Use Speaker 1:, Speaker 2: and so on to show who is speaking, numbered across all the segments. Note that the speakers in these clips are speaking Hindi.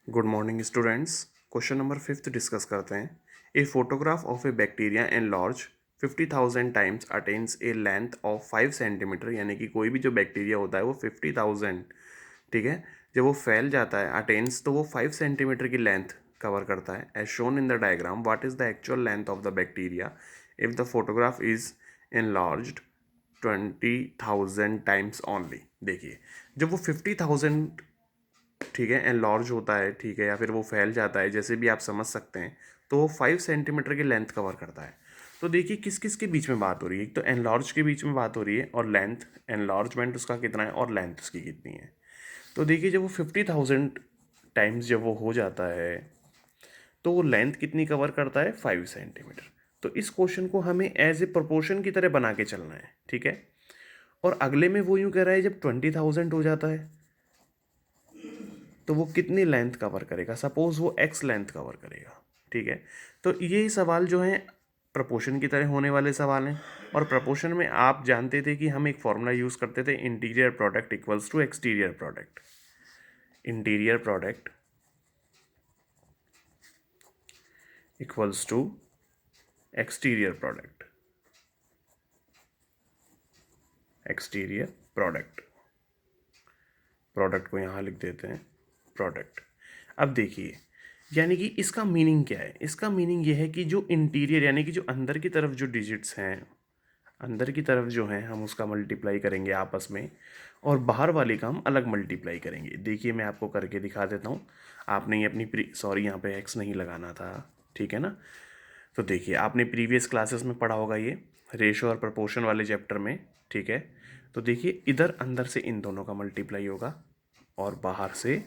Speaker 1: Good morning students. Question number 5 discuss करते हैं। A photograph of a bacteria an large 50,000 times attains a length of 5 centimetre, यानी कि कोई भी जो बैक्टीरिया होता है वो 50,000, ठीक है, जब वो फैल जाता है अटेन्स तो वो 5 सेंटीमीटर की लेंथ कवर करता है। As shown in the diagram what is the actual length of the bacteria if the photograph is enlarged 20,000 times only. देखिए, जब वो 50,000, ठीक है, एनलार्ज होता है, ठीक है, या फिर वो फैल जाता है, जैसे भी आप समझ सकते हैं, तो वो 5 सेंटीमीटर की लेंथ कवर करता है। तो देखिए किस किस के बीच में बात हो रही है। एक तो एनलार्ज के बीच में बात हो रही है और लेंथ, एनलार्जमेंट उसका कितना है और लेंथ उसकी कितनी है। तो देखिए जब वो 50,000 टाइम्स जब वो हो जाता है तो वो लेंथ कितनी कवर करता है, 5 सेंटीमीटर। तो इस क्वेश्चन को हमें एज ए प्रोपोर्शन की तरह बना के चलना है, ठीक है। और अगले में वो यूं कह रहा है जब 20,000 हो जाता है तो वो कितनी लेंथ कवर करेगा। सपोज वो एक्स लेंथ कवर करेगा, ठीक है। तो ये सवाल जो है प्रपोर्शन की तरह होने वाले सवाल हैं। और प्रपोर्शन में आप जानते थे कि हम एक फॉर्मूला यूज़ करते थे, interior product equals to exterior product. Interior product equals to exterior product. Exterior product, product को यहाँ लिख देते हैं प्रोडक्ट। अब देखिए, यानी कि इसका मीनिंग क्या है। इसका मीनिंग ये है कि जो इंटीरियर यानी कि जो अंदर की तरफ जो डिजिट्स हैं, अंदर की तरफ जो है हम उसका मल्टीप्लाई करेंगे आपस में, और बाहर वाले का हम अलग मल्टीप्लाई करेंगे। देखिए मैं आपको करके दिखा देता हूँ। आपने ये अपनी सॉरी यहाँ पे एक्स नहीं लगाना था, ठीक है ना। तो देखिए आपने प्रीवियस क्लासेस में पढ़ा होगा ये रेशो और प्रपोर्शन वाले चैप्टर में, ठीक है। तो देखिए इधर अंदर से इन दोनों का मल्टीप्लाई होगा और बाहर से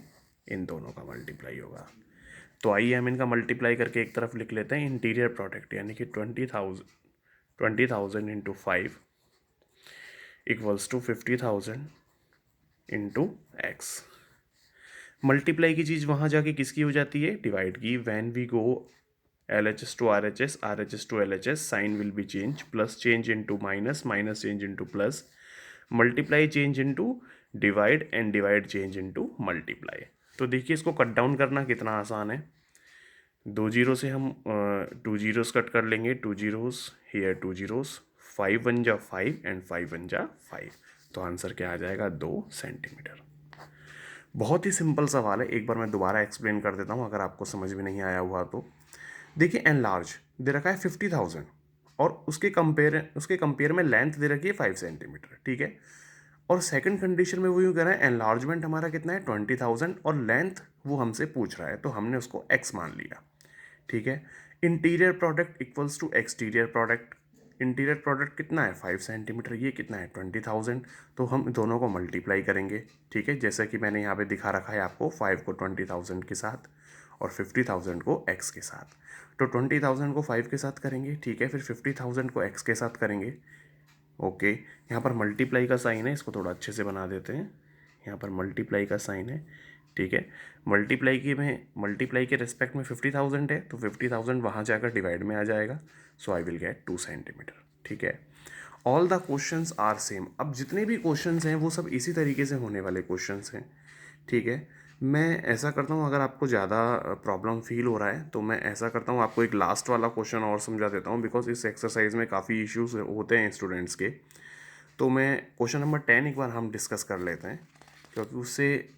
Speaker 1: इन दोनों का मल्टीप्लाई होगा। तो आइए हम इनका मल्टीप्लाई करके एक तरफ लिख लेते हैं इंटीरियर प्रोडक्ट, यानी कि 20,000 into 5 equals to 50,000 into x. Multiply की चीज़ वहाँ जाके किसकी हो जाती है, डिवाइड की। When we go LHS to RHS, RHS to LHS, sign will be change, plus change into minus, minus change into plus, multiply change into divide and divide change into multiply। तो देखिए इसको कट डाउन करना कितना आसान है। दो जीरो से हम 2 जीरोस कट कर लेंगे, 2 जीरोस हियर, 2 जीरोस, 5 वन जा 5 एंड 5 वन जा 5। तो आंसर क्या आ जाएगा, 2 सेंटीमीटर। बहुत ही सिंपल सवाल है, एक बार मैं दोबारा एक्सप्लेन कर देता हूँ अगर आपको समझ में नहीं आया हुआ तो। देखिए एनलार्ज दे रखा है 50,000 और उसके कंपेयर में लेंथ दे रखी है 5 सेंटीमीटर, ठीक है। और सेकंड कंडीशन में वो यूँ कह रहा है एनलार्जमेंट हमारा कितना है 20,000 और लेंथ वो हमसे पूछ रहा है, तो हमने उसको एक्स मान लिया, ठीक है। Interior product equals to exterior product. Interior product कितना है 5 सेंटीमीटर, ये कितना है 20,000। तो हम दोनों को मल्टीप्लाई करेंगे, ठीक है, जैसा कि मैंने यहाँ पे दिखा रखा है आपको, 5 को 20,000 के साथ और 50,000 को x के साथ। तो 20,000 को 5 के साथ करेंगे, ठीक है, फिर 50,000 को x के साथ करेंगे। ओके, यहाँ पर मल्टीप्लाई का साइन है, इसको थोड़ा अच्छे से बना देते हैं। यहाँ पर मल्टीप्लाई का साइन है, ठीक है। मल्टीप्लाई के रिस्पेक्ट में 50,000 है तो 50,000 वहाँ जाकर डिवाइड में आ जाएगा। So I will get 2 centimetre, ठीक है। All the questions are same. अब जितने भी क्वेश्चंस हैं वो सब इसी तरीके से होने वाले क्वेश्चंस हैं, ठीक है। मैं ऐसा करता हूँ, अगर आपको ज़्यादा प्रॉब्लम फील हो रहा है तो मैं ऐसा करता हूँ, आपको एक लास्ट वाला क्वेश्चन और समझा देता हूँ, बिकॉज इस एक्सरसाइज में काफ़ी इश्यूज होते हैं स्टूडेंट्स के। तो मैं क्वेश्चन नंबर 10 एक बार हम डिस्कस कर लेते हैं, क्योंकि उससे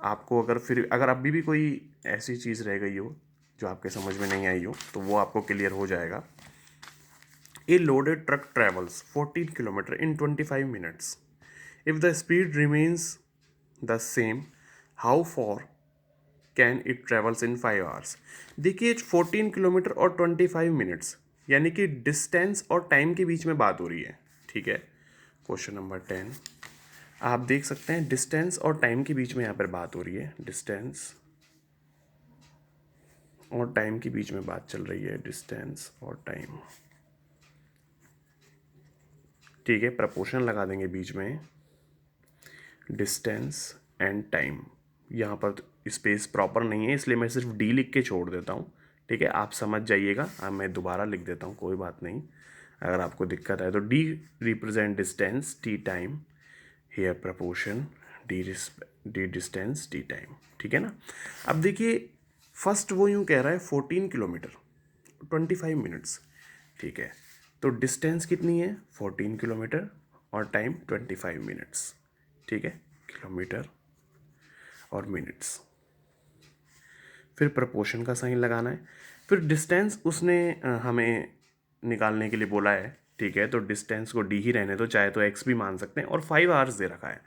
Speaker 1: आपको अगर अभी भी कोई ऐसी चीज़ रह गई हो जो आपके समझ में नहीं आई हो तो वो आपको क्लियर हो जाएगा। A loaded truck travels 14 km in 25 minutes. If the speed remains the same, how far can it travels in 5 hours? देखिए 14 किलोमीटर और 25 मिनट्स, यानी कि डिस्टेंस और टाइम के बीच में बात हो रही है, ठीक है। क्वेश्चन नंबर 10 आप देख सकते हैं, डिस्टेंस और टाइम के बीच में यहाँ पर बात हो रही है। डिस्टेंस और टाइम के बीच में बात चल रही है, डिस्टेंस और टाइम, ठीक है। प्रपोर्शन लगा देंगे बीच में, डिस्टेंस एंड टाइम। यहाँ पर स्पेस प्रॉपर नहीं है इसलिए मैं सिर्फ डी लिख के छोड़ देता हूँ, ठीक है, आप समझ जाइएगा। अब मैं दोबारा लिख देता हूँ, कोई बात नहीं, अगर आपको दिक्कत है तो D represent distance, T time, here proportion, D distance, T time, ठीक है ना। अब देखिए फर्स्ट वो यूँ कह रहा है 14 किलोमीटर 25 मिनट्स, ठीक है। तो डिस्टेंस कितनी है 14 किलोमीटर और टाइम 25 मिनट्स, ठीक है, किलोमीटर और मिनट्स। फिर प्रपोर्शन का साइन लगाना है। फिर डिस्टेंस उसने हमें निकालने के लिए बोला है, ठीक है। तो डिस्टेंस को डी ही रहने दो, चाहे तो एक्स भी मान सकते हैं, और 5 आवर्स दे रखा है।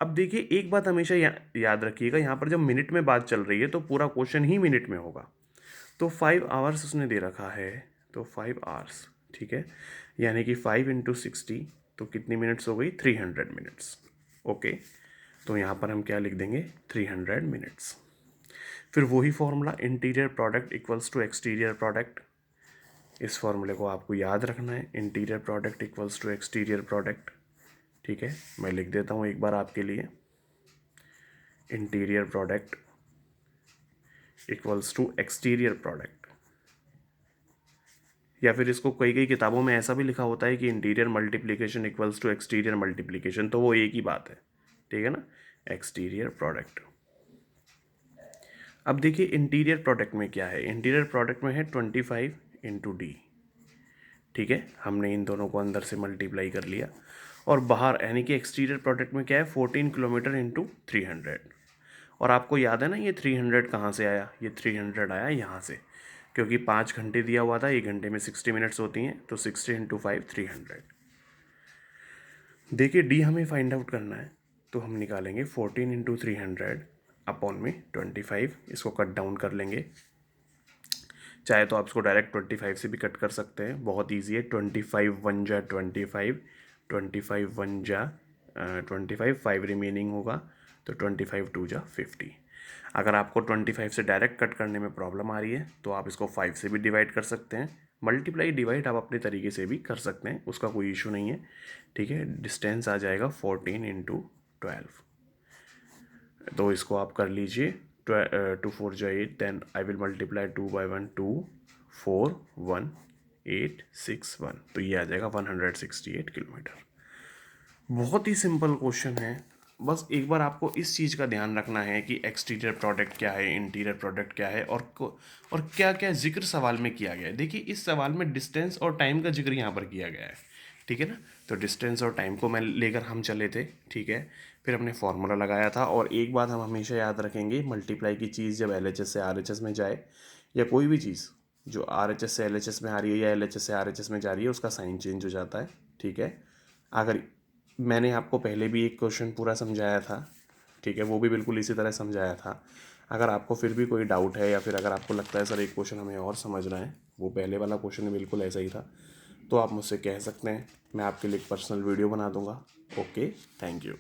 Speaker 1: अब देखिए एक बात हमेशा याद रखिएगा, यहाँ पर जब मिनट में बात चल रही है तो पूरा क्वेश्चन ही मिनट में होगा। तो 5 आवर्स उसने दे रखा है, तो 5 आवर्स, ठीक है, यानी कि 5 इंटू 60, तो कितनी मिनट्स हो गई 300 मिनट्स। ओके, तो यहाँ पर हम क्या लिख देंगे 300 मिनट्स। फिर वही formula interior product equals to exterior product, इस फॉर्मूले को आपको याद रखना है, interior product equals to exterior product, ठीक है। मैं लिख देता हूँ एक बार आपके लिए, interior product equals to exterior product, या फिर इसको कई कई किताबों में ऐसा भी लिखा होता है कि interior multiplication equals to exterior multiplication, तो वो एक ही बात है, ठीक है ना, एक्सटीरियर प्रोडक्ट। अब देखिए इंटीरियर प्रोडक्ट में क्या है, इंटीरियर प्रोडक्ट में है 25 इंटू डी, ठीक है। हमने इन दोनों को अंदर से मल्टीप्लाई कर लिया, और बाहर यानी कि एक्सटीरियर प्रोडक्ट में क्या है 14 किलोमीटर इंटू 300। और आपको याद है ना ये 300 कहाँ से आया, ये 300 आया यहाँ से, क्योंकि 5 घंटे दिया हुआ था, 1 घंटे में 60 मिनट्स होती हैं, तो 60 इंटू 5 300। देखिए डी हमें फाइंड आउट करना है, तो हम निकालेंगे 14 इंटू 300 अपॉन में 25, इसको कट डाउन कर लेंगे। चाहे तो आप इसको डायरेक्ट 25 से भी कट कर सकते हैं, बहुत ईजी है। 25 1 जा 25, 25 1 जा 25, 5 रिमेनिंग होगा, तो 25 2 जा 50। अगर आपको 25 से डायरेक्ट कट करने में प्रॉब्लम आ रही है तो आप इसको 5 से भी डिवाइड कर सकते हैं। मल्टीप्लाई डिवाइड आप अपने तरीके से भी कर सकते हैं, उसका कोई इशू नहीं है, ठीक है। डिस्टेंस आ जाएगा 14 इंटू 12, तो इसको आप कर लीजिए, 2 4 जा 8, then I will multiply 2 by 1 2 4 1 8 6 1, तो ये आ जाएगा 168 किलोमीटर। बहुत ही सिंपल क्वेश्चन है, बस एक बार आपको इस चीज़ का ध्यान रखना है कि एक्सटीरियर प्रोडक्ट क्या है, इंटीरियर प्रोडक्ट क्या है, और क्या क्या जिक्र सवाल में किया गया है। देखिए इस सवाल में डिस्टेंस और टाइम का जिक्र यहाँ पर किया गया है, ठीक है ना। तो डिस्टेंस और टाइम को मैं लेकर हम चले थे, ठीक है। फिर हमने फार्मूला लगाया था, और एक बात हम हमेशा याद रखेंगे, मल्टीप्लाई की चीज़ जब LHS से RHS में जाए, या कोई भी चीज़ जो RHS से LHS में आ रही है या LHS से RHS में जा रही है, उसका साइन चेंज हो जाता है, ठीक है। अगर मैंने आपको पहले भी एक क्वेश्चन पूरा समझाया था, ठीक है, वो भी बिल्कुल इसी तरह समझाया था। अगर आपको फिर भी कोई डाउट है, या फिर अगर आपको लगता है सर एक क्वेश्चन हमें और समझना है, वो पहले वाला क्वेश्चन बिल्कुल ऐसा ही था, तो आप मुझसे कह सकते हैं, मैं आपके लिए एक पर्सनल वीडियो बना दूंगा। Okay, thank you.